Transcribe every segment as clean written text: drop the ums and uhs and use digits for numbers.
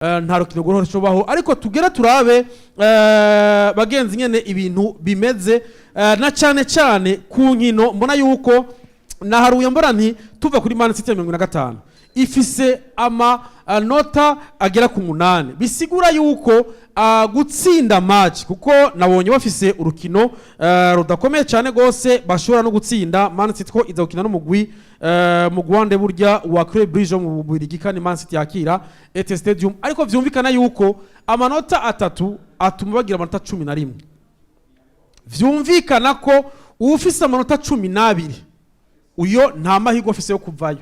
nta rukino rworoshye ariko tugera turabe bagenzi nyene ibintu bimeze na cyane ku nkino mbona yuko naharuye mbona nti tuva kuri Man City 55 ifise nota agera ku 8 bisigura yuko gutsinda match kuko nabonye bafise urukino rudakomeye cyane gose bashobora no gutsinda Man City ko iza gukina no mugwi mu Rwanda burya wa Club Brugge mu Bubiligi kandi Man City yakira ET Stadium ariko vyumvikana yuko amanota atatu atuma bagira amanota 11 vyumvikana ko ufise amanota 12 uyo nta mahirwe afise yo kuvayo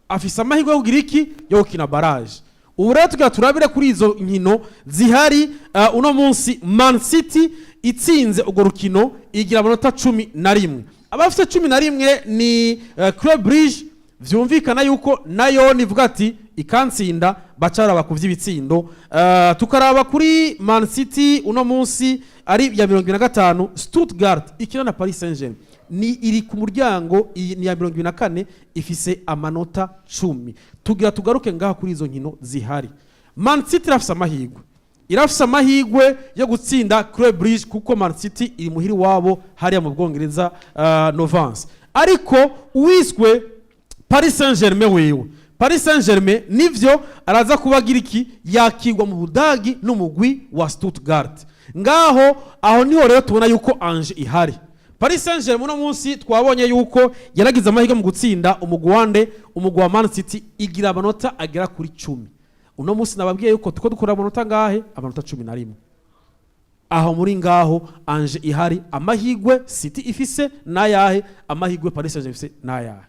afise amahirwe yo kugira iki yo gukina barrage ubu rero tugira turabire kuri izo nkino zihari uno munsi Man City itsinze urwo rukino igira amanota 11 abafite 11 ni Club Brugge vyumvikana yuko nayo nivuga ati ikantsinda bacara bakuvye ibitsindo tukaraba kuri Man City uno munsi ari ya 25 Stuttgart ikina na Paris Saint-Germain ni iri ku muryango ni ya 24 ifise amanota 10 tugira tugaruke ngaha kuri izo nkino zihari Man City irafise amahirwe yo gutsinda Club Brugge kuko Man City iri muhiri wabo hariya mu Bwongereza Novance ariko uwiswe Paris Saint-Germain wewe Paris Saint-Germain nivyo araza kubagira iki yakigwa mu Budagi n'umugwi wa Stuttgart ngaho aho niho rero tubona yuko anje ihari Paris Saint-Germain no munsi twabonye yuko yaragize amahirwe mu gutsinda umugwi wa Man City igira amanota agera kuri 10 uno munsi nababwiye yuko tuko dukora amanota ngahe amanota 11 aho muri ngaho anje ihari amahirwe City ifise nayahe amahirwe Paris Saint-Germain ifise nayahe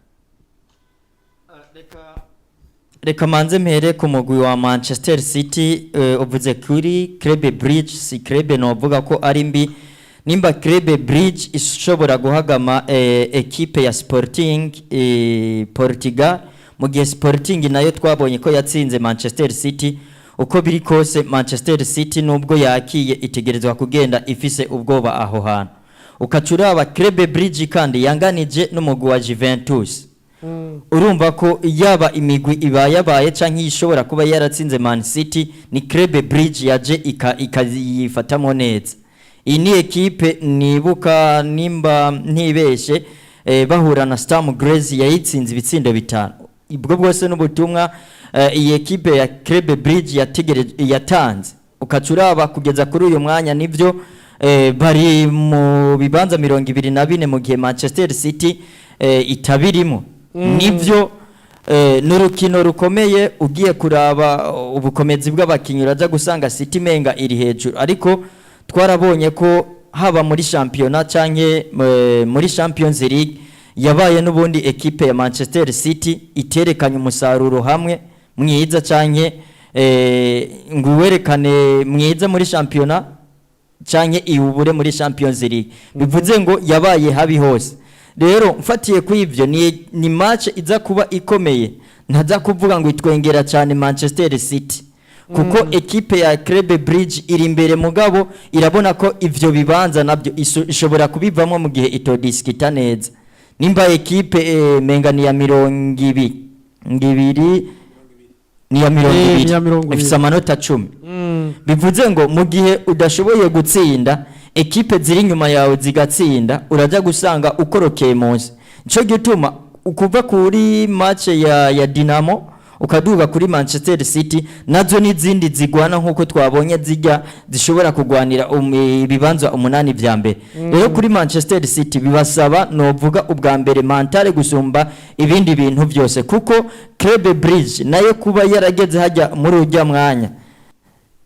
reka manze mpere ku mugwi wa Manchester City uvuze kuri Club Brugge si Club novuga ko ari mbi nimba Club Brugge ishobora guhagama equipe ya Sporting Portugal mu gihe Sporting nayo twabonye ko yatsinze Manchester City uko biri kose Manchester City nubwo yakiye itegerezwa kugenda ifise ubwoba aho hantu ukacuraba Club Brugge kandi yanganije n'umugwi wa Juventus urumva ko yaba imigwi ibayabaye canke ishobora kuba yaratsinze Man City ni Club Brugge yaje ikazifatamo neza iyi ni equipe nibuka nimba ntibeshe bahura na Sturm Graz yayitsinze ibitsindo 5 ibwo bwose n'ubutumwa iyi equipe ya Club Brugge yatanze ukacuraba kugeza kuri uyu mwanya nivyo bari mu bibanza 24 mu gihe Manchester City itabirimo nivyo n'urukino rukomeye ugiye kuraba ubukomezi bw'abakinyi uraza gusanga City menga iri hejuru ariko twarabonye ko haba muri championnat canke muri Champions League yabaye n'ubundi equipe ya Manchester City iterekanye umusaruro hamwe mwiza canke nguwerekane mwiza muri championnat canke iwubure muri Champions League bivuze ngo yabaye habi hose rero mfatiye ku ivyo ni match iza kuba ikomeye ntaza kuvuga ngo itwengera cyane Manchester City kuko equipe ya Club Brugge iri imbere mugabo irabona ko ivyo bibanza nabyo ishobora kubivamo mu gihe itodiskita neza nimba equipe mengani ya 200 ni ya 200 ifise amanota 10 bivuze ngo mu gihe udashoboye gutsinda equipe ziri nyuma yawe zigatsinda uraja gusanga ukorokeye munsi cyo gituma ukuva kuri match ya Dinamo ukaduga kuri Manchester City nazo n'izindi zigwana nkuko twabonye zijya zishobora kugwanira ibibanza 8 vya mbere rero kuri Manchester City bibasaba novuga ubwa mbere mentale gusumba ibindi bintu byose kuko Club Brugge nayo kuba yarageze hajya muri ujya mwanya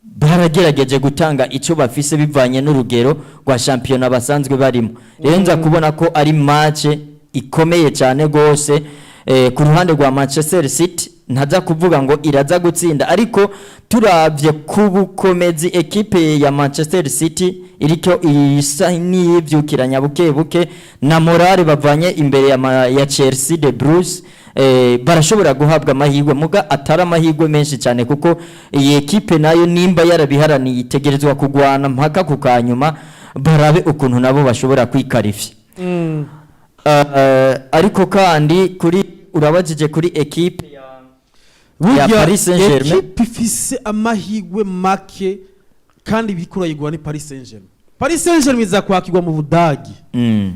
baragerageje gutanga icyo bafise bivanye n'urugero rwa championnat basanzwe barimo rero nza kubona ko ari match ikomeye cyane gose ku ruhande rwa Manchester City ntaza kuvuga ngo iraza gutsinda ariko turavye kubukomezi equipe ya Manchester City iriko isa n'ivyukiranya buke na morale bavanye imbere ya Chelsea de Bruce barashobora guhabwa amahirwe muga atari amahirwe menshi cyane kuko iyi equipe nayo nimba yarabiharaniye itegerezwa kugwana mpaka kukanyuma barabe ukuntu nabo bashobora kwikarifya ariko kandi kuri urabajije kuri equipe Ya Paris Saint-Germain. ekipe ifise amahigwe make kandi bikura yigwa ni Paris Saint-Germain. Paris Saint-Germain izakwakirwa mu Budagi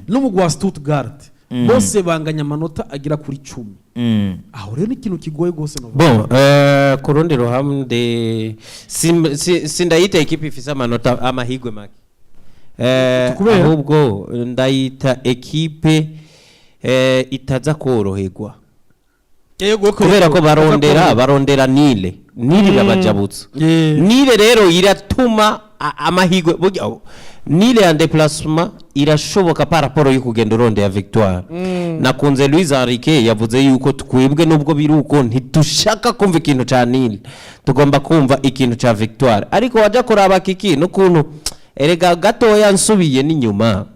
n'umugwa wa Stuttgart bose banganya amanota agira kuri 10. Aho rero ni ikintu kigoye gose no. Bon, ku rundi ruhande sindayita ekipe ifise amanota amahigwe make. Ahubwo ndayita ekipe itaza koroherwa. Kubera ko barondera Nile irabajabutsa. Nile rero iratuma amahigwe burya Nile ya déplacement irashoboka par rapport yo kugenda urondera victoire. Nakunze Luis Enrique yavuze yuko twebwe nubwo biruko ntitushaka kumva ikintu ca Nile, tugomba kumva ikintu ca victoire. Ariko waje kuraba kiki n'ukuntu erega gatoya nsubiye n'inyuma,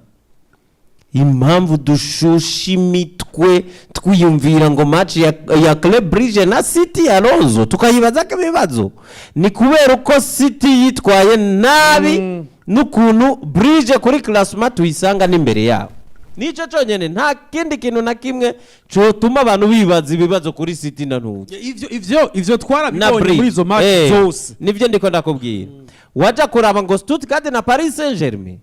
impamvu dushusha imitwe twiyumvira ngo match ya Club Brugge na City Alonso tukayibaza ko ibibazo ni kubera uko City yitwaye nabi n'ukuntu Brugge kuri classement tuyisanga n'imbere yabo. Nico cyonyene nta kindi kintu na kimwe cyo tuma abantu bibaza ibibazo kuri City na Ntuzi. Ivyo twarabibonye muri izo match zose. Nivyo ndiko ndakubwira. Waje kuraba ngo Stuttgart na Paris Saint-Germain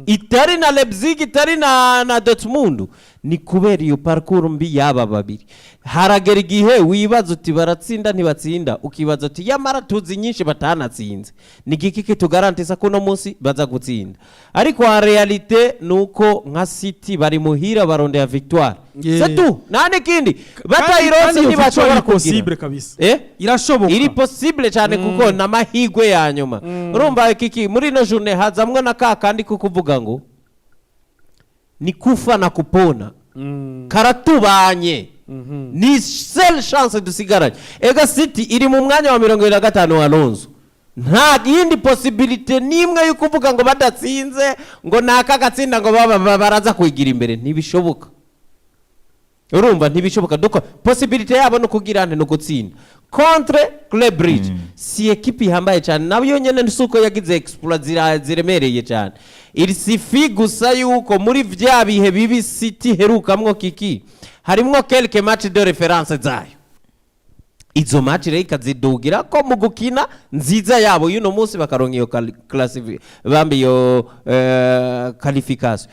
itari na Leipzig itari na Dortmund ni kubera iyo parcours mbi yaba babiri. Haragera igihe wibaza uti baratsinda ntibatsinda, ukibaza uti yamara tuzi nyinshi batanatsinze, ni giki tugarantisa ko no munsi baza gutsinda. Ariko en realite nuko nka City bari muhira barondera victoire. C'est tout. Nane kindi batayironse ntibashobora possible kabisa. Irashoboka. Iri possible cyane kuko na mahigwe ya nyuma. Urumva kiki muri no journée hazamwe na kandi kuvuga ngo ni kufa na kupona. Karatubanye. Ni seule chance dusigaranye. Ega City iri mu mwanya wa 25 wa Alonso. Nta yindi possibility nimwe yo kuvuga ngo badatsinze ngo naka gatsinda ngo baraza kwigira imbere, ntibishoboka. Urumva ntibishoboka duko possibility yabo no kugira no gutsinda contre Club Brugge. Si equipe ihambaye cyane nabyo nyene nsuko yagize exploit ziremereye cyane. Il suffit gusa yuko muri vya bihe bibi City herukamwo kiki harimwo quelques matchs de référence zayo. Izo match rero ikazidugira ko mu gukina nziza yabo yuno munsi bakaronka iyo bambi yo qualification.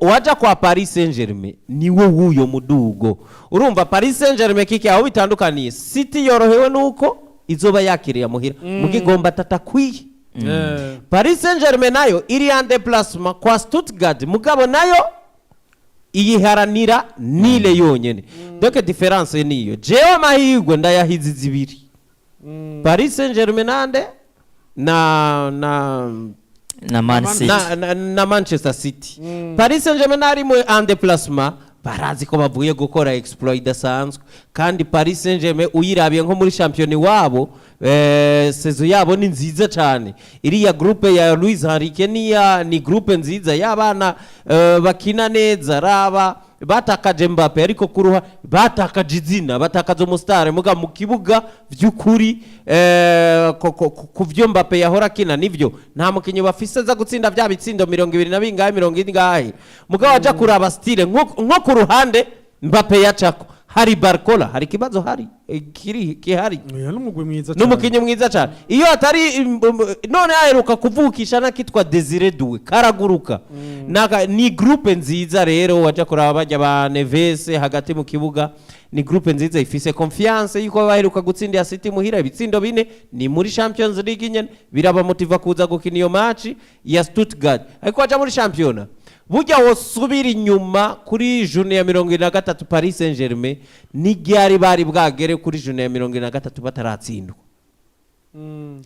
Waja kwa Paris Saint-Germain niwe wuyo mudugo. Urumva Paris Saint-Germain kiki aho bitandukaniye, City yorohewe nuko izoba yakiriye muhira mugigomba tatakwiye. Paris Saint-Germain nayo iri en déplacement kwa Stuttgart mugabo nayo iyiharanira Nile yonyene. Donc difference niyo. Jewe mahigwe ndayahizi zibiri. Paris Saint-Germain nande na Man City na Manchester City. Paris Saint-Germain ari mu en déplacement barazi ko bavuye gukora exploit dasanzwe kandi Paris Saint-Germain uyirabiye nko muri championnat wabo saison yabo ni nziza cyane. Iriya groupe ya Luis Enrique ni groupe nziza y'abana bakina neza raba batakaje Mbappe ariko kuruha batakaje izina batakaje umustar muga mu kibuga by'ukuri kuvyo Mbappe yahora kina nivyo nta mukinyi bafise za gutsinda bya bitsindo 20 na bingahe 70 muga waja kuraba style nko ku ruhande Mbappe yacako hari Barcola hari kibazo hari kihari n'umugwe mwiza cyane n'umukinyi mwiza cyane iyo atari none aheruka kuvukisha nakitwa Desire Doué karaguruka ni groupe nziza rero waje kuraba bajya ba Neves hagati mu kibuga ni groupe nziza ifise confiance yuko baheruka gutsinda ya City muhira ibitsindo bine ni muri Champions League nyene biraba motiva kuza gukina iyo match ya Stuttgart ariko waje muri championnat burya wosubira inyuma kuri journée ya 23 Paris Saint-Germain n'igyari bari bwagere kuri journée ya 23 bataratsindwa.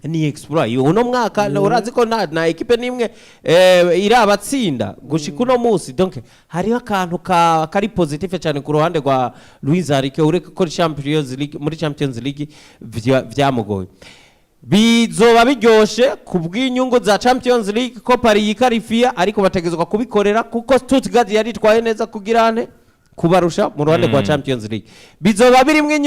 Ni exploit uno mwaka urazi ko na equipe nimwe irabatsinda gushika uno munsi. Donc hari akantu kari positive cyane ku ruhande rwa Luis Enrique ureka ko Champions League muri Champions League vyamugoye. Bizoba biryoshe kubw'inyungu za Champions League ko Paris yikarifia ariko bategezwa kubikorera kuko Stuttgart yari twaye neza kugirane kubarusha mu ruhande rwa Champions League. Bizoba birimwe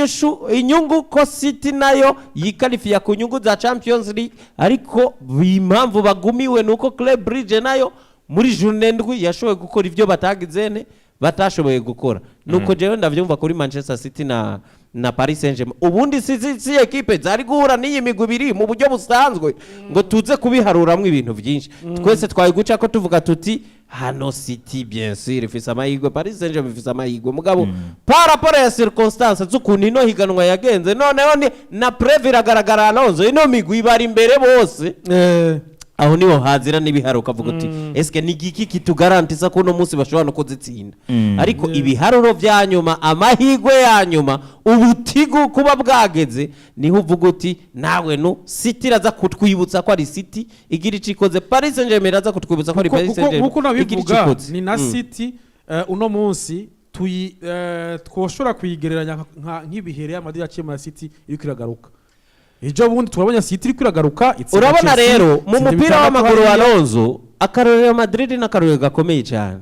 inyungu ko City nayo yikarifia ku nyungu za Champions League ariko impamvu bagumiwe nuko Club Brugge nayo muri journée ndwi yashoboye gukora ivyo batagizene batashoboye gukora. Nuko jewe ndavyumva kuri Manchester City na Paris Saint-Germain. Ubundi si ekipe zari guhura n'iyi migwi ibiri mu buryo busanzwe ngo tuze kubiharuramwo ibintu byinshi. Twese twayiguca ko tuvuga tuti hano City bien sûr ifise amahirwe, Paris Saint-Germain ifise amahirwe, mugabo par rapport ya circonstances z'ukuntu ino higanwa yagenze, noneho na preuve iragaragara Alonso, ino migwi bari imbere bose. Aho niho hazira n'ibiharuka avuga uti eske ni giki kitugarantisa ko no munsi bashobora no kuzitsinda. Ariko ibiharuro vya nyuma, amahirwe ya nyuma, ubutigu kuba bwageze, niho uvuga uti nawe no City raza kutwibutsa ko ari City igira icikoze, Paris Saint-Germain raza kutwibutsa ko ari Paris Saint-Germain igira icikoze. Ni na City uno munsi twoshora kuyigereranya nk'ibihere amadira cyo City iri kiragaruka. Ejo bundi turabonye City iri kwiragaruka. Urabona rero mu mupira w'amaguru wa Alonso akarorero Madrid n'akarorero gakomeye cyane,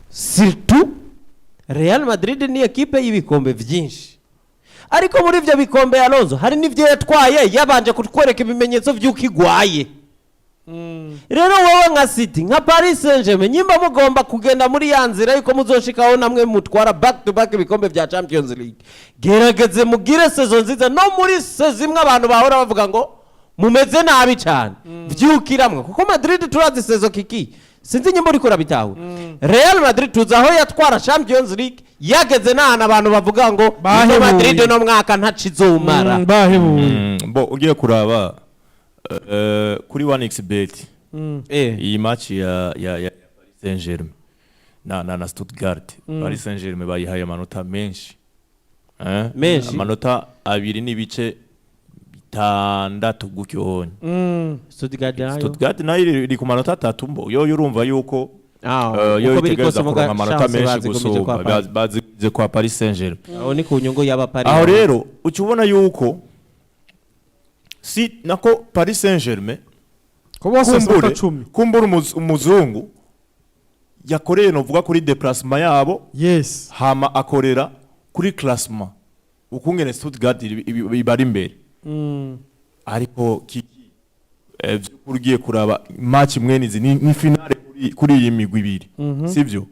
surtout Real Madrid ni ekipe y'ibikombe byinshi, ariko muri ivyo bikombe Alonso hari n'ivyo yatwaye yabanje kutwereka ibimenyetso by'uko igwaye. Rero wowe nka City nka Paris Saint-Germain nyimba mugomba kugenda muri ya nzira yuko muzoshikaho namwe mutwara back to back ibikombe vya Champions League, gerageze mugire saison nziza. No muri saison imwe abantu bahora bavuga ngo mumeze nabi cyane vyukiramwe, kuko Madrid turazi saison kiki sinzi nyimba uri kurabitaho. Real Madrid tuzaho yatwara Champions League yageze nahana abantu bavuga ngo Madrid no mwaka ntacizomara bo ugiye kuraba kuri 1xbet iyi match ya Paris Saint-Germain na Stuttgart. Paris Saint-Germain bayihaye amanota menshi, amanota 2.6 gutyo. Stuttgart nayo iri ku manota 3 mbo yo urumva yuko yo itegeza kuronka amanota menshi gusumba bazize kwa Paris Saint-Germain. Aho ni ku nyungu y'aba Paris. Aho rero ukibona yuko si nako Paris Saint-Germain kumbura umuzungu yakoreye novuga kuri déplacement yabo, yes, hama akorera kuri classement ukungene Stuttgart ibari imbere. Ariko kiki ugiye kuraba match mwenizi ni finale kuri iyi migwi ibiri, sivyo?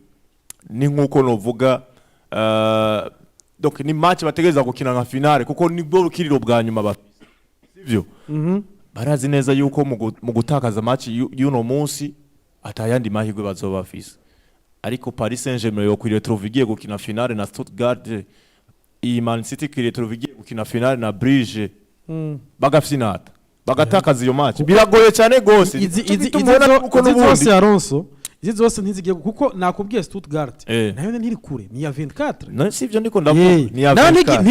Ni nkuko novuga donc ni match bategeza gukina nka finale kuko ni bwo rukiriro bwa nyuma sivyo. Barazi neza yuko mu gutakaza match y'uno munsi atayandi mahirwe bazoba bafise, ariko Paris Saint-Germain yo kwiretrovigiye gukina finale na Stuttgart, iyi Man City kwiretrovigiye gukina finale na Bruges, bagafinata bagatakaza iyo match biragoye cyane gose. Izi zose Alonso, izi zose ntizigiye kuko nakubwiye Stuttgart nayo ntiri kure, ni ya 24. No sivyo ndiko ndavuga, ni ya 24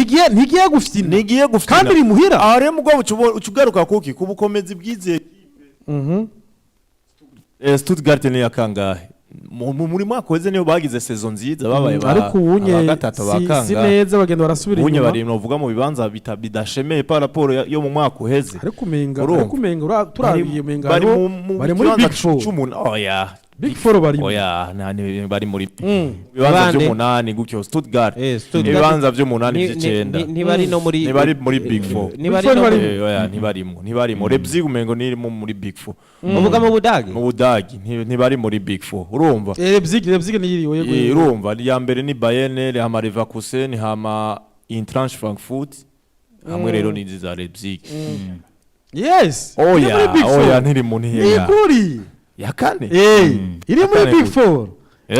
ntigiye gufina kandi iri muhira. Aho rero mugabo ucugaruka kuki kubukomezi bwize Stuttgart ni yakangahe muri mwaka weze niyo bagize saison nziza babaye ariko ubunye gatatu bakanga si neza bagenda barasubira inyuma. Ubunye bari novuga mu bibanza bidashemeye par rapport yo mu mwaka uheze, ariko umenga turabiye umenga bari muri Big 4. Oya Big 4 bari bari muri bibanza byo 8 gutyo. Stuttgart ibibanza byo 8 by'icenda ntibari no muri muri Big 4. Ntibarimo Leipzig umengo ni muri Big 4. uvuga mu Budagi ntibari muri Big 4 urumva. Leipzig niyiriwe urumva ya mbere ni Bayern, hama Leverkusen, hama Eintracht Frankfurt, hamwe rero ni za Leipzig. Yes, oya ntiri mu ntiya ya kane iri muri Big 4.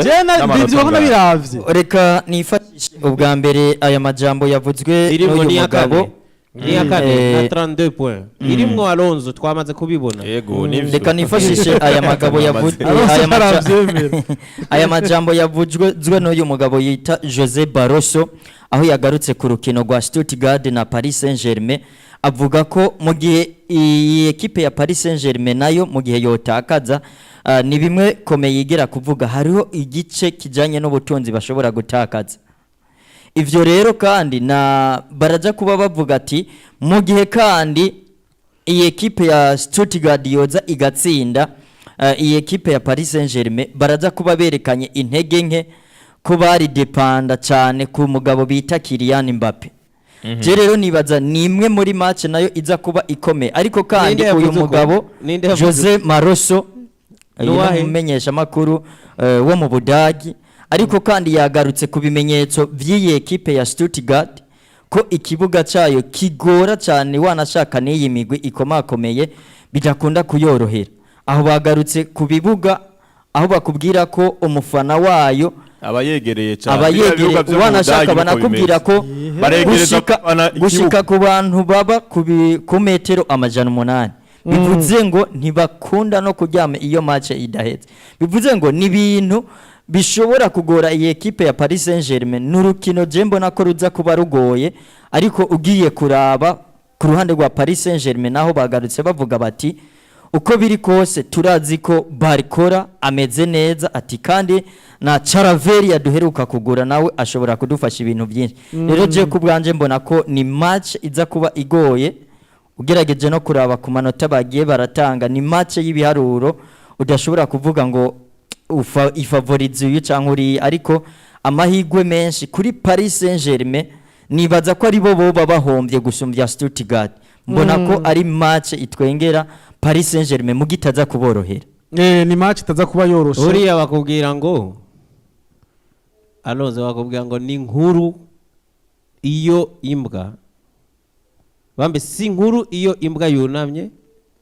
Jena ndivyo hano biravye. Reka nifatishe ubwa mbere aya majambo yavuzwe n'uyu mugabo ni yakane na 32 points irimwo Alonso twamaze kubibona. Yego reka nifashishe aya magabo yavuzwe aya majambo yavuzwe n'uyu mugabo yita Jose Barroso aho yagarutse ku rukino rwa Stuttgart na Paris Saint-Germain, avuga ko mu gihe iyi ekipe ya Paris Saint-Germain nayo mu gihe yotakaza ni bimwe komeye igera kuvuga hariho igice kijanye n'ubutunzi bashobora gutakaza. Ivyo rero kandi na baraja kuba bavuga ati mu gihe kandi iyi ekipe ya Stuttgart yoza igatsinda iyi ekipe ya Paris Saint-Germain, baraja kuba berekanye intege nke ko bari depanda cyane ku mugabo bita Kylian Mbappe. Je rero nibaza ni imwe muri match nayo iza kuba ikome, ariko kandi uyu mugabo Jose Barroso umumenyesha makuru wo mu Budagi, ariko kandi yagarutse ku bimenyetso by'iyi ekipe ya Stuttgart ko ikibuga cyayo kigora cyane wanashaka n'iyi migwi ikomakomeye bidakunda kuyorohera. Aho bagarutse ku bibuga aho bakubwira ko umufana wayo abayegereye cyane abayegereye wanashaka banakubwira ko gushika ku bantu baba ku metero amajana 8 bivuze ngo ntibakunda no kuryama iyo match idahetse. Bivuze ngo ni ibintu bishobora kugora iyi ekipe ya Paris Saint-Germain. N'urukino je mbona ko ruza kuba rugoye, ariko ugiye kuraba ku ruhande rwa Paris Saint-Germain naho bagarutse bavuga bati uko biri kose turazi ko Barcola ameze neza ati kandi na Charaveri yaduheruka kugura nawe ashobora kudufasha ibintu byinshi. Rero je ku bwanje mbona ko ni match iza kuba igoye, ugerageje no kuraba ku manota bagiye baratanga ni match y'ibiharuro udashobora kuvuga ngo ifavorize uyu cyangwa uri, ariko amahigwe menshi kuri Paris Saint-Germain nibaza ko ari bo boba bahombye gusumbya Stuttgart. Mbona ko ari match itwengera Paris Saint-Germain mu gitaza kuborohera. Ni match itaza kuba yoroshe. Uriya bakubwira ngo Aloze bakubwira ngo ni nkuru iyo imbwa bambe si nkuru iyo imbwa yunamye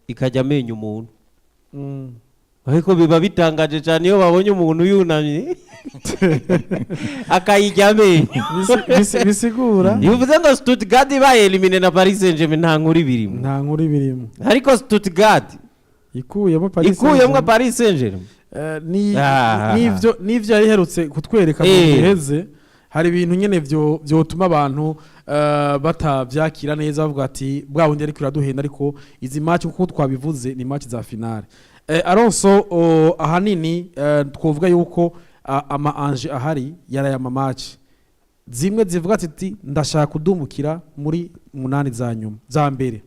ikajya amenya umuntu. Ariko biba bitangaje cyane iyo babonye umuntu yunamye akayijya amenya. Bisigura bivuze ngo Stuttgart bayelimine na Paris Saint-Germain nta nkuru ibirimo. Ariko Stuttgart ikuyemo Paris Saint-Germain nivyo yariherutse kutwereka mu giheze. Hari ibintu nyene vyotuma abantu batavyakira neza bavuga ati bwa wundi ariko iraduhenda, ariko izi match kuko twabivuze ni match za finale. Alonso ahanini twovuga yuko ama anje ahari yaraya ama match zimwe zivuga ati ndashaka kudumukira muri 8 za nyuma za mbere.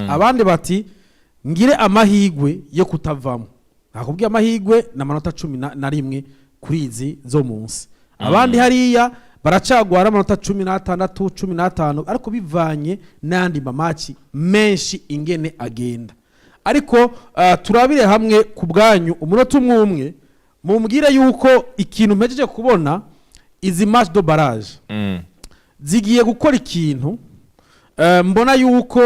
Abandi bati ngire amahigwe yo kutavamo. Nakubwiye amahigwe na manota 11 kuri izi zo munsi. Abandi hariya baracagwara amanota 16 15 ariko bivanye n'andi mamaci menshi ingene agenda. Ariko turabire hamwe ku bwanyu umunota umwe mumbwire yuko ikintu mpejeje kubona izi match de barrage zigiye gukora ikintu. Mbona yuko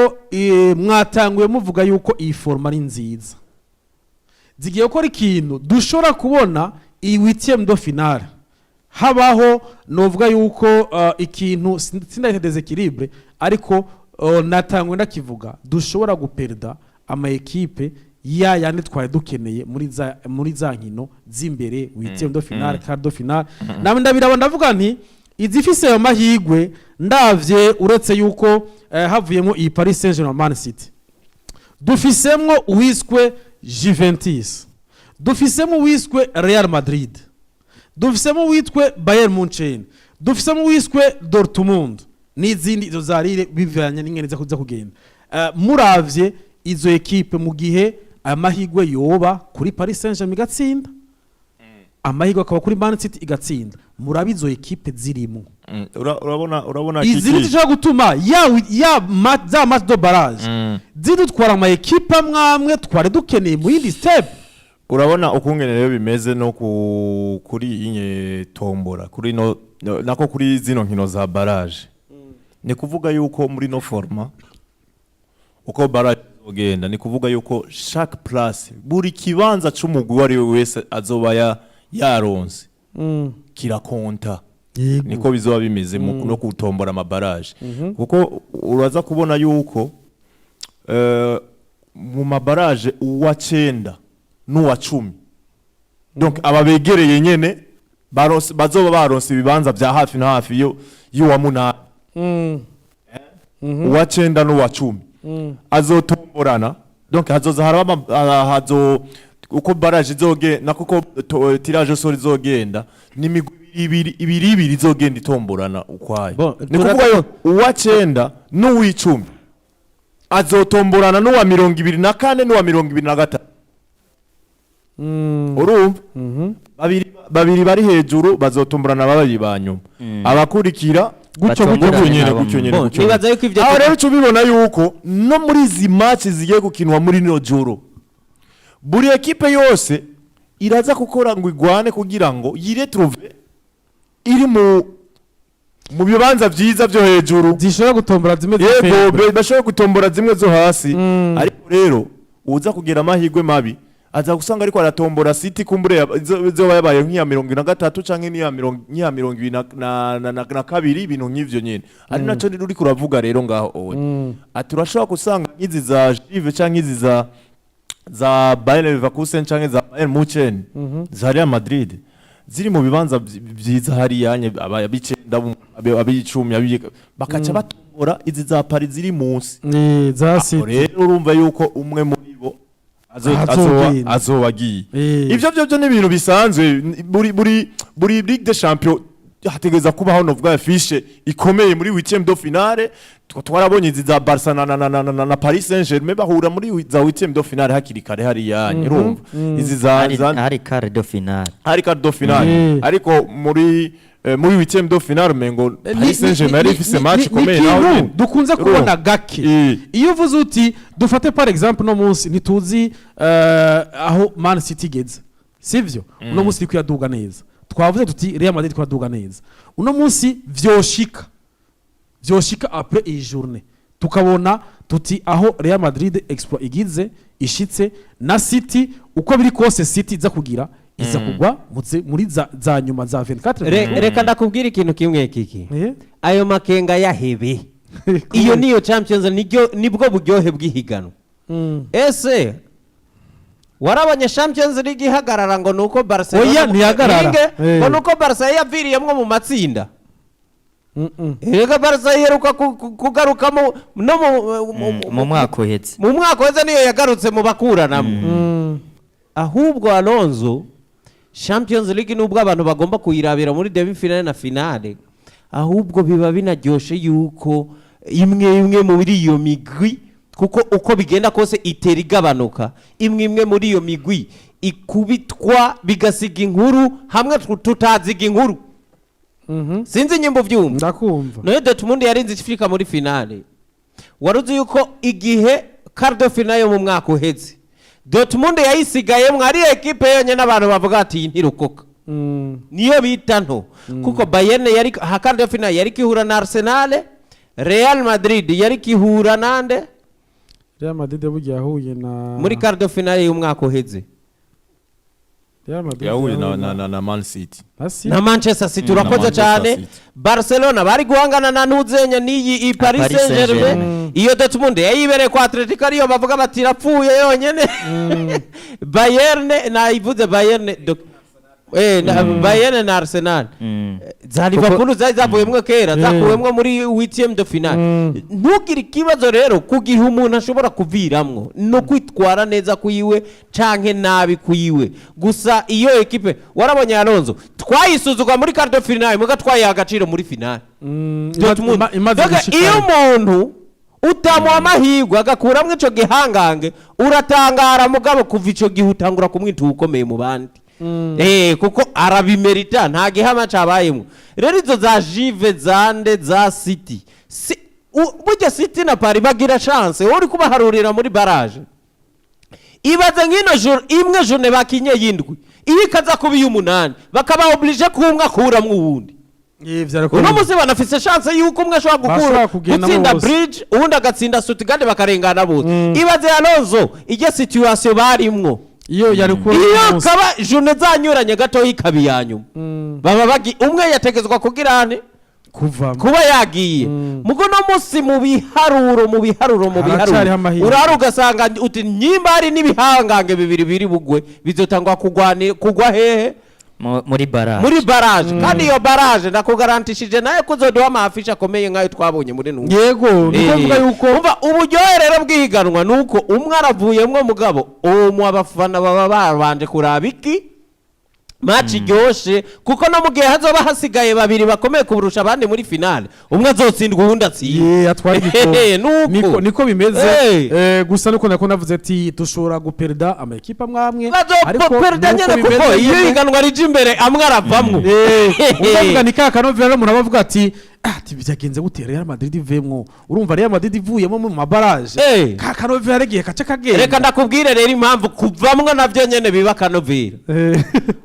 mwatanguye muvuga yuko iyi forma ari nziza, zigiye gukora ikintu dushobora kubona iyi 8e de finale habaho novuga yuko ikintu sindahite desequilibre, ariko natangwe ndakivuga dushobora guperda ama equipe yandi twari dukeneye muri za nkino z'imbere 8e de finale quart de finale. Namwe ndabirabo ndavuga nti izifise ayo mahigwe ndavye uretse yuko havuyemo iyi Paris Saint-Germain Man City, dufisemo uwiswe Juventus, dufisemo uwiswe Real Madrid, dufisemo uwitwe Bayern Munchen, dufisemo uwiswe Dortmund n'izindi izo zarire bivanye n'ingene za kugenda. Muravye izo equipe mu gihe amahigwe yoba kuri Paris Saint-Germain igatsinda, amahigwe akaba kuri Man City igatsinda, murabizo equipe zirimo. urabona izindi zishobora gutuma za match de barrage zidutwara ama equipe amwe twari dukeneye mu yindi step. urabona ukungene rero bimeze no kuri inye tombora kuri no nako kuri zino nkino za barrage. Ni kuvuga yuko muri no forma uko barrage ogenda, ni kuvuga yuko chaque place buri kibanza c'umugwi wari wese azoba yaronse kirakonta. Niko bizoba bimeze no kutombora ama barrage. Kuko uraza kubona yuko mu mabarrage uwa 9 n'uwa 10, donc ababegereye nyene bazoba baronse ibibanza vya hafi na hafi y'uwa 8. Uwa 9 n'uwa 10 azotomborana, donc hazoza haraba uko barrage zoge nakuko tirage sori zogenda n'imigwi ibiri zogenda itomborana ukwayo. Ni kuvuga yo uwa 9 n'uwa 10 azotomborana n'uwa 24 n'uwa 25. Urumva babiri bari hejuru bazotomborana babiri banyuma, abakurikira gutyo nyene. Nibaza yuko ivyo aho rero cubibona yuko no muri izi match zigiye gukinwa muri no joro buri equipe yose iraza gukora ngo igwane kugira ngo yiretrouve iri mu bibanza vyiza vyo hejuru zishobora gutombora zimwe yego zifebre. bashobora gutombora zimwe zo hasi ariko rero uza kugira amahirwe mabi aza gusanga ariko aratombora City kumbure zo yabaye nk'iya 23 canke n'iya 22 ibintu nk'ivyo nyene ari naco uri kuravuga rero ngaho owe aturashobora gusanga nk'izi za Juve canke izi za Bayern Leverkusen canke za Bayern Munchen za Real Madrid ziri mu bibanza vyiza hari yanye abicenda abicumi bakaca batombora izi za Paris ziri munsi za City rero urumva yuko umwe muri bo azobagiye ivyo byo ni ibintu bisanzwe buri Ligue des Champions hategeza kubaho novuga fiche ikomeye muri 8e de finale twarabonye izi za Barca na Paris Saint-Germain bahura muri za 8e de finale hakiri kare hari yanye urumva izi za hari quart de finale ariko muri 8e de finale mengo Paris Saint-Germain yari ifise match ikomeye naho dukunze kubona gake iyo uvuze uti dufate par exemple no munsi ntituzi aho Man City geze sivyo uno munsi iri kuyaduga neza twavuze tuti Real Madrid kwaduga neza uno munsi vyoshika après iyi journée tukabona tuti aho Real Madrid exploit igize ishitse na City uko biri kose City za kugira iza kugwa muri za nyuma za 24 reka ndakubwira ikintu kimwe kiki ayo makenga yahebe iyo niyo Champions nibwo buryohe bw'ihiganwa ese warabanye Champions League ihagarara ngo nuko Barcelona oya ntihagarara ngo nuko Barca yaviriyemwo mu matsinda Ega Barca yeruka kugaruka mu mwaka uhetse niyo yagarutse mu bakuranamo ahubwo Alonso Champions League nubwo abantu bagomba kuyirabira muri demi finale na finale ahubwo biba binaryoshe yuko imwe muri iyo migwi kuko uko bigenda kose itera igabanuka imwe muri iyo migwi ikubitwa bigasiga inkuru hamwe tutaziga inkuru sinzi nyimbo vyumva ndakumva no Dortmund yarinze ifika muri finale waruzi yuko igihe quart de finale yo mu mwaka uheze Dortmund yayisigaye mwari equipe yonye n'abantu bavuga ati ntirukoka niyo bita nto kuko Bayern yari quart de finale yari kihura na Arsenal Real Madrid yari kihura nande Real Madrid bugiye yahuye na muri quart de finale y'umwaka uheze Real Madrid yahuye na Man City na Manchester City urakoze cyane Barcelona bari guhangana na Nuzenya n'iyi Paris Saint-Germain iyo Dortmund yayibereye kwa Atletico ariyo bavuga bati rapfuye yonyene Bayern na ivuze Bayern Bayern na Arsenal za Liverpool zavuyemwe kera zakuwemwe muri 8e de finale ntugire ikibazo rero kugihe umuntu ashobora kuviramwo no kwitwara neza kuyiwe canke nabi kuyiwe gusa iyo equipe warabonye Alonso twayisuzugwa muri quart de finale muga twaye agaciro muri finale iyo umuntu utamu amahirwe agakuramwe ico gihangange uratangara mugabo kuva ico gihe utangura kumwita ukomeye mu bandi kuko arabimerita nta gihama cabayemo rero izo za Juve zande za City burya City na Paris bagira chance uri kubaharurira muri barrage ibaze nk'ino imwe journée bakinye yindwi iyi kaza kuba y'umunani bakaba oblige kumwa kuramwe ubundi uno musi banafise chance yuko umwe ashobora gutsinda Bridge ubundi agatsinda Stuttgart bakarengana bose ibaze Alonso ije situation barimwo iyo yari ko iyo kaba journée zanyuranye gato yikabi yanyuma baba bagi umwe yategezwa kugirane kuba yagiye mugo no musi mu biharuro uraro ugasanga uti nyimba ari nibihangange bibiri biri bugwe bizotangwa kugwa hehe muri barrage kandi iyo barrage ndakugarantishije nayo kuzoduha amafisha akomeye nkayo twabonye muri numwe yego nikumva yuko umva uburyohe rero bw'ihiganwa nuko umwe aravuyemwo mugabo mu abafana baba babanje kuraba iki match iryoshe kuko no mu gihe hazoba hasigaye babiri bakomeye kuburusha abandi muri finale umwe azotsindwa uwundi atsinda atwara igiko niko bimeze gusa nuko nako navuze ati dushobora guperda ama equipe amwamwe ariko perda nyene kuko iyo iganwa rije imbere amwe aravamwe uvuga ni kaka no vira umuntu abavuga ati ati byagenze gute Real Madrid ivemwo urumva Real Madrid ivuyemo mu mabaraje ka Kanovera yaragiye kaca kagenda reka ndakubwire rero impamvu kuvamwo navyo nyene biba Kanovera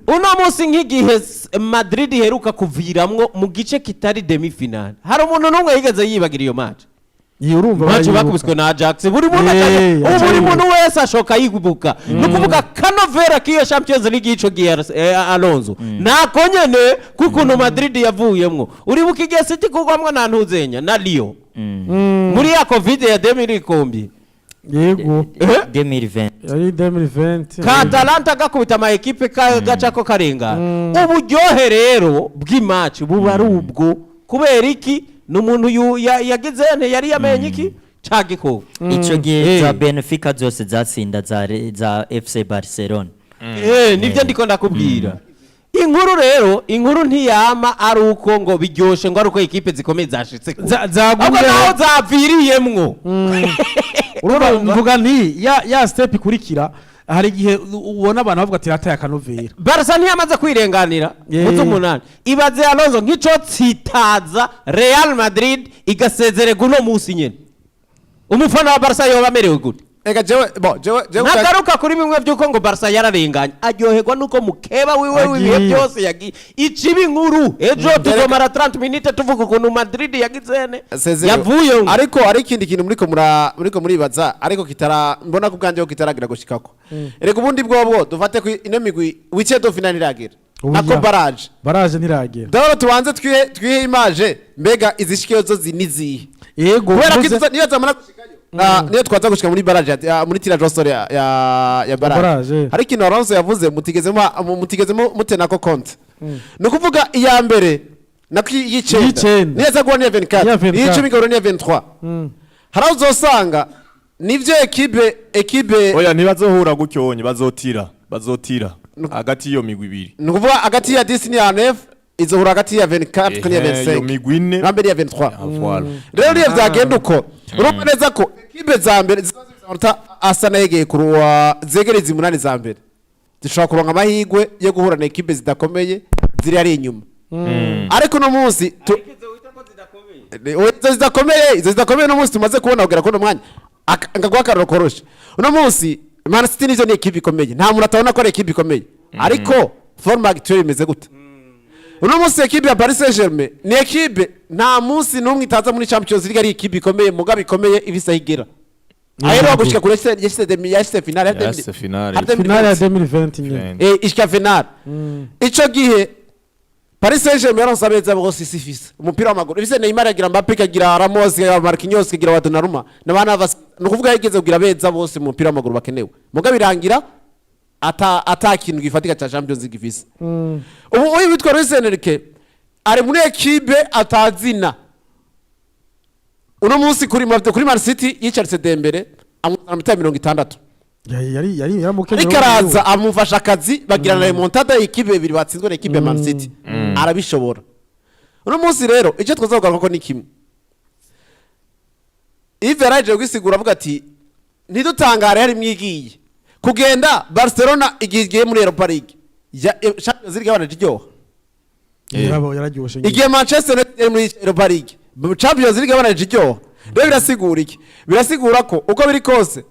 uno munsi nk'igihe Madrid iheruka kuviramwo mu gice kitari demi finale hari umuntu n'umwe yigeze yibagira iyo match urumva match bakubiswe na Ajax buri muntu wese ashoka yibuka nukuvuga Kanovera kiyo Champions League ico gihe Alonso nako nyene kukuntu Madrid yavuyemwo uribuka igihe City kugwamwo na ntuzenya na Lyon muri ya Covid ya 2020 yego 2020 yari 2020 Atalanta gakubita ama equipe gacako karenga uburyohe rero bw'imatch buba ari ubwo kubera iki n'umuntu yagize yari yamenye iki cagiko ico gihe za Benfica zose zatsinda za FC Barcelona nivyo ndiko ndakubwira inkuru rero inkuru ntiyama ari uko ngo biryoshe ngo ari uko equipe zikomeye zashitse ahubwo naho zaviriyemwo urumva mvuga nti ya step ikurikira hari igihe ubona abantu bavuga ati rataye Kanovera Barca ntiyamaze kwirenganira mutumunani ibaze Alonso nk'ico tsitaza Real Madrid igasezererwa uno musi nyene umufana wa Barca yoba amerewe gute ega jewe nagaruka kuri bimwe byuko ngo Barca yararenganye aryoherwa nuko mukeba wiwe w'ibihe byose yagiye iciba inkuru ejo tuzomara 30 minutes tuvuga ukuntu Madrid yagizene yavuye ariko ari ikindi kintu muriko muribaza ariko kitara mbona ko bwanje ko kitaragira gushikako erega ubundi bwobwo dufate ku ino migwi wice do finale iragira nako barage ntiragera dawro tubanze twihe image mbega izishikiyo zo zinizihe yego niyo zamana gushikayo niyo twaza gushika muri barage muri tirage story ya barage hari ikintu Alonso yavuze mutigezemo mutenako konte no kuvuga iya mbere nako y'icenda neza gwa ni 24 y'icumi gwa ni 23 haraho uzosanga nivyo ekipe oya ntibazohura gucyonye bazotira hagati iyo migwi ibiri no kuvuga hagati ya Disney ya Nef izohura hagati ya 24 kuri 25 migwi ine nambere ya 23 rero niyo byagenda uko urumva neza ko ekipe za mbere zizaza asa nayegeye kuruwa zegereza umunani za mbere zishobora kuronka amahigwe yo guhura na ekipe zidakomeye ziri ari inyuma ariko no munsi zidakomeye no munsi tumaze kubona kugira ko no mwanya ngagwa karoro koroshe no munsi Man City nizo ni ekipe ikomeye nta muntu atabona ko ari ekipe ikomeye ariko forme actuelle imeze gute uno munsi ekipe ya Paris Saint-Germain ni ekipe nta munsi n'umwe itaza muri Champions League ari ekipe ikomeye mugabe ikomeye ibisa higera ahero gushika kuri yashite finale ya 2020 nyine ishika finale ico gihe Paris Saint-Germain yaronse abeza bose sifise umupira w'amaguru ibise Neymar yagira Mbappe kagira Ramos ya Marquinhos kagira Donnarumma nabana no kuvuga yigeze kugira abeza bose mu mupira w'amaguru bakenewe mugabe irangira ata kintu gifatika cha Champions League ifise ubu uyu witwa Luis Enrique ari muri ekipe atazina uno munsi kuri Man City yicaritse Dembele amutsa 60 yari yaramukenya ikaraza amufasha akazi bagira na remontada ekipe bibiri batsinzwe na ekipe Man City arabishobora uno munsi rero icyo twazogaruka ko ni kimwe Iveraje gusigura avuga ati ntidutangare hari mwigiye kugenda Barcelona igiye muri Europa League Champions League abana ryoha yararyoshe igiye Manchester United muri Europa League Champions League abana ryoha rero birasigura iki birasigura ko uko biri kose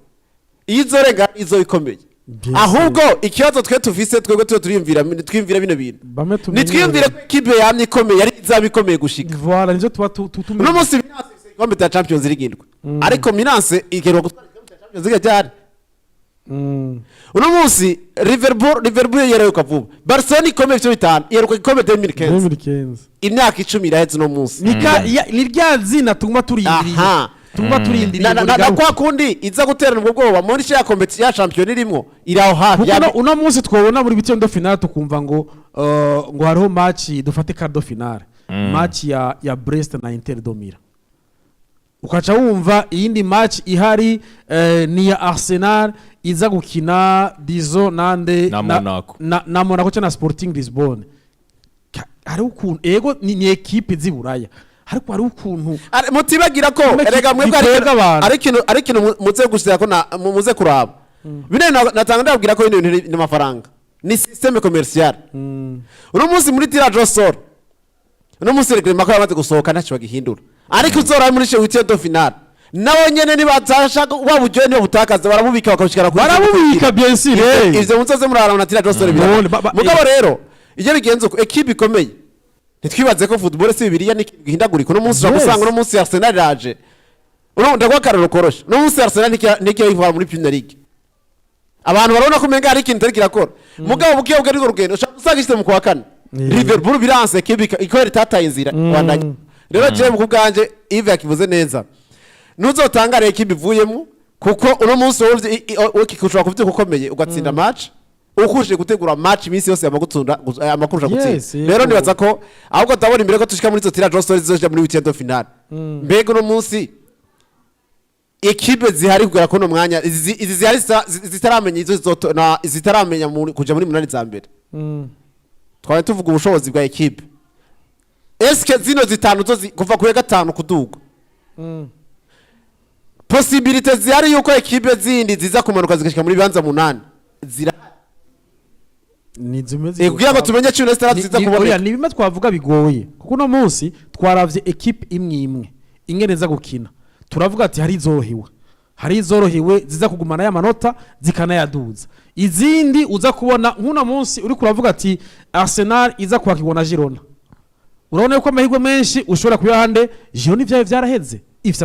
izorenga izo ikomeye ahubwo ikibazo twe tufise twego twiyumvira bino bintu nitwiyumvire ko ekipe yamye ikomeye yari izabikomeye gushika voilà nizo tuba tutumye no munsi Milan ikombe ta Champions League indwe ariko Milan igerwa gutwara Champions League cyane uno munsi Liverpool yereruka vuba Barcelona ikomeye cyo bitanu yeruka ikomeye 2015 imyaka 10 iraheze no munsi ni rya zina tuguma turindiriye tuguma turindiriye na kwa kundi iza guterana ubwo bwoba muri cya competition ya champion irimo iraho hafi uno munsi twabona muri bitendo finale tukumva ngo hariho match dufate quart de finale match ya Brest na Inter do Milan ukaca wumva iyindi match ihari ni ya Arsenal iza gukina Dizo nande na Monaco cyangwa Sporting Lisbonne hari ukuntu ego ni equipe ziburaya ariko hari ukuntu mutibagira ko erega mwebwe ari kintu muze gushira ko muze kuraba bine natanga ndabwira ko ibintu ni amafaranga ni systeme commercial uno munsi muri tirage au sort uno munsi reglement ko yamaze gusohoka ntacyo bagihindura ariko uzora muri huitième de finale nawe nyene nibazashaka waburyohe niyo butakaza barabubika bakabishikara kuri barabubika bien sûr ivyo musoze murarana na tira Joseph mugabo rero iyo bigenze uko equipe ikomeye ntitwibaze ko football si bibiriya n'ihindagurika uno munsi uragusanga uno munsi Arsenal raje ndagwa kararo korosha uno munsi Arsenal nikiyo iva muri Premier League abantu barabona ko menga ari ikintu tari kirakora mugabo bukiye ubwo ariko rugendo ushaka gusanga ishite mu kwa kane Liverpool biranse equipe ikorera tataye inzira wandanye rero je mu kubganje Yves yakivuze neza nuzotangara equipe ivuyemo kuko uno munsi ukikushobora kuvyuka ukomeye ugatsinda match ukushije gutegura match iminsi yose yamagutunda amakurusha gutsinda rero nibaza ko ahubwo ndabona imbere ko tushika muri izo tira draw stories zoje muri weekend final mbega uno munsi equipe zihari kugera ko no mwanya izi zihari zitaramenya izo zitaramenya kuja muri munani za mbere twari tuvuga ubushobozi bwa equipe eske zino zitanu zo kuva ku ya gatanu kuduga possibilité zihari yuko equipe zindi ziza kumanuka zigashika muri bibanza munani zira kugira ngo tumenye 16 ziza kuboneka ni bimwe twavuga bigoye kuko no munsi twaravye equipe imwe imwe ingereza gukina turavuga ati hari izorohewe ziza kugumana ya manota zikanayaduza izindi uza kubona nk'una munsi uri kuravuga ati Arsenal iza kwakirwa na Girona urabona ko amahirwe menshi ushobora kuyahande Girona ivyaye vyaraheze ifite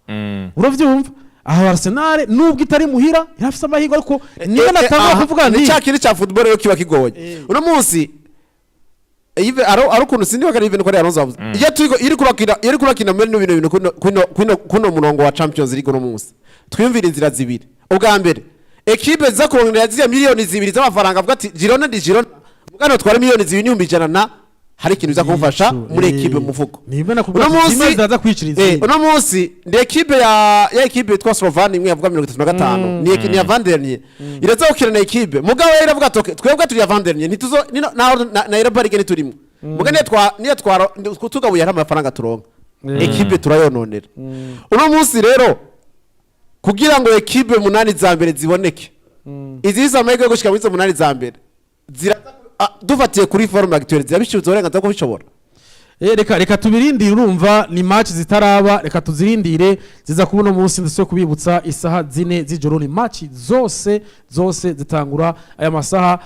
3 uravyumva aho Arsenal nubwo itari muhira irafise amahirwe ariko niba natanga kuvuga ni cyakiri cha football yo kiba kigoye uno munsi Ive aro kuntu sindi bakari ibintu ko yaronza bavuze iyo turiko iri kurakina muri no bintu kuno murongo wa Champions League no munsi twiyumvira inzira zibiri ubwa mbere equipe za kurongera ziya miliyoni 2 z'amafaranga avuga ati Girona di Girona mugano twara miliyoni 2.1 na hari ikintu biza kumfasha muri equipe muvugo uno munsi zaza kwiciriza uno munsi ndi equipe ya equipe twa Slovan imwe yavuga 35 ni ya Van der Nier iraza gukina na equipe mugabo iravuga toke twebwe turi ya Van der Nier ntituzo na Europa League turimo mugane twara tugabuye hari amafaranga turonka equipe turayononera uno munsi rero kugira ngo equipe munani za mbere ziboneke iziza amahirwe gushika muri 8 za mbere dufatiye kuri forme actuelle zirabishyuza uburenganzira bwo bishobora reka tubirindire urumva ni match zitaraba reka tuzirindire ziza kubona umunsi ndetse kubibutsa isaha 4 z'ijoro ni match zose zitangura aya masaha